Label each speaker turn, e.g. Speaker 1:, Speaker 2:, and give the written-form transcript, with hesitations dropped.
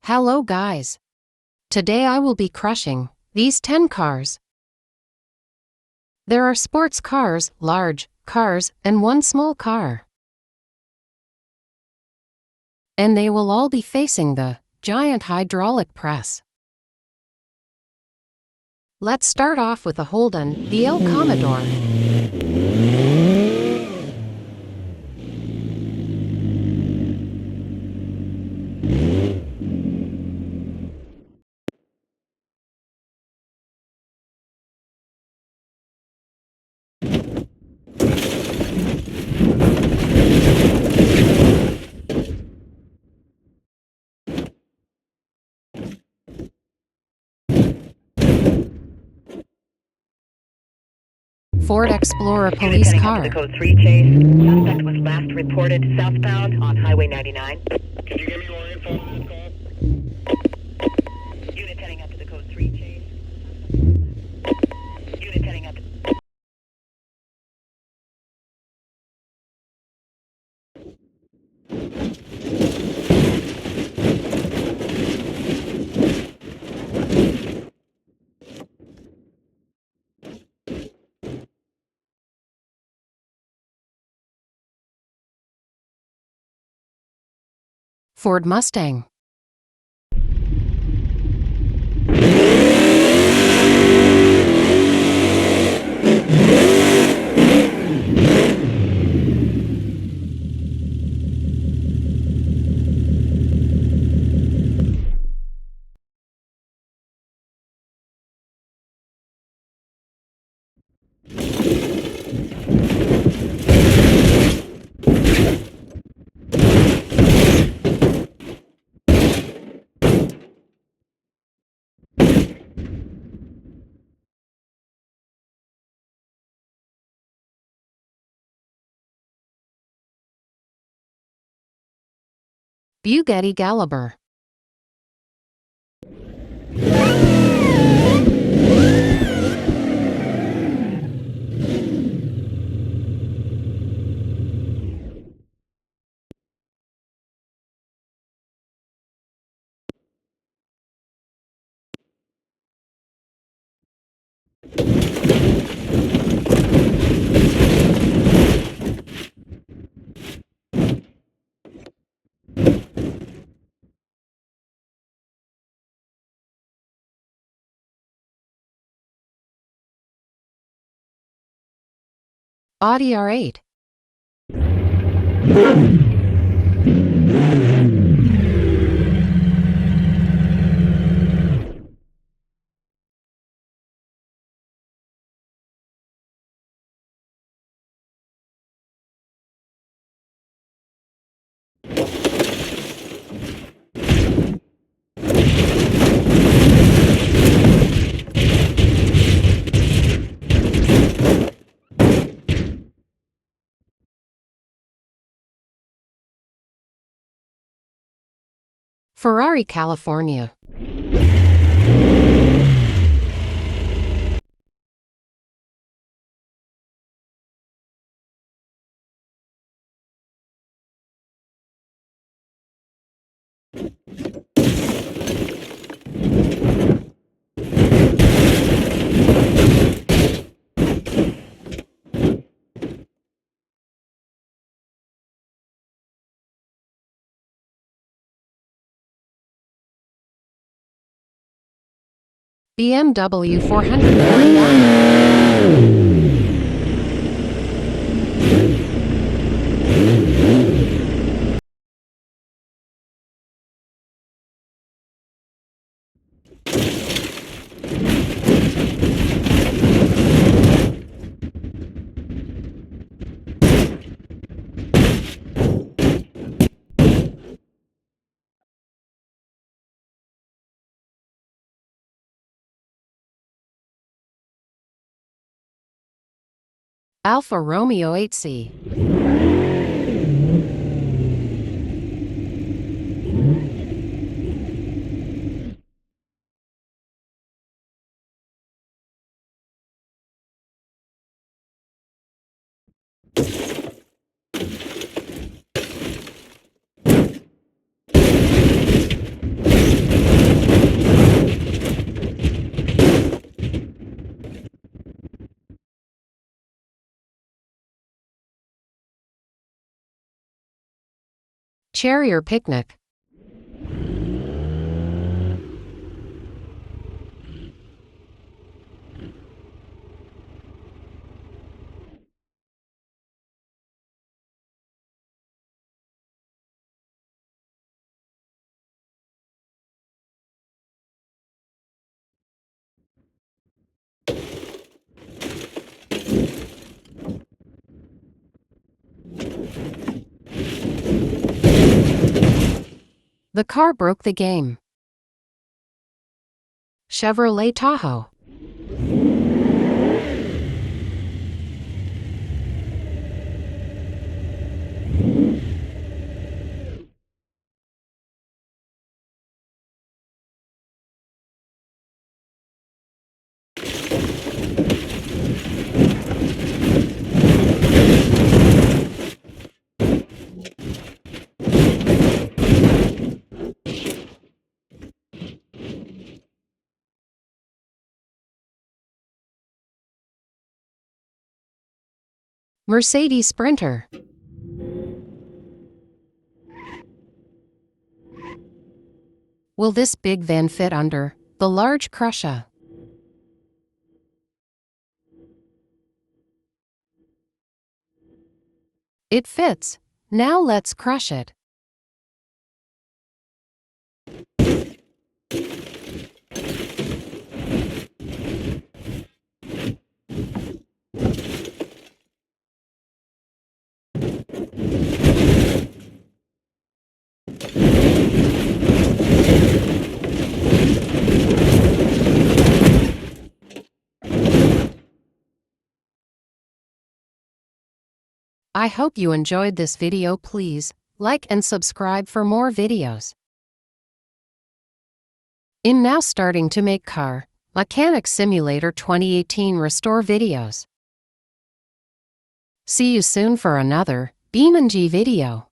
Speaker 1: Hello guys. Today I will be crushing these 10 cars. There are sports cars, large cars, and one small car. And they will all be facing the giant hydraulic press. Let's start off with a Holden, the El Commodore. Ford Explorer police car.
Speaker 2: The code 3 chase. Suspect was last reported southbound on Highway 99.
Speaker 3: Can you give me more info on this call?
Speaker 2: Unit heading up to the code 3 chase. Unit heading up to...
Speaker 1: Ford Mustang. Bugatti Gallagher. Audi R8. Ferrari California. BMW 449. Alfa Romeo 8C. cherry or picnic. The car broke the game. Chevrolet Tahoe. Mercedes Sprinter. Will this big van fit under the large crusher? It fits. Now let's crush it. I hope you enjoyed this video. Please like and subscribe for more videos. In now starting to make Car Mechanic Simulator 2018 restore videos. See you soon for another BeamNG video.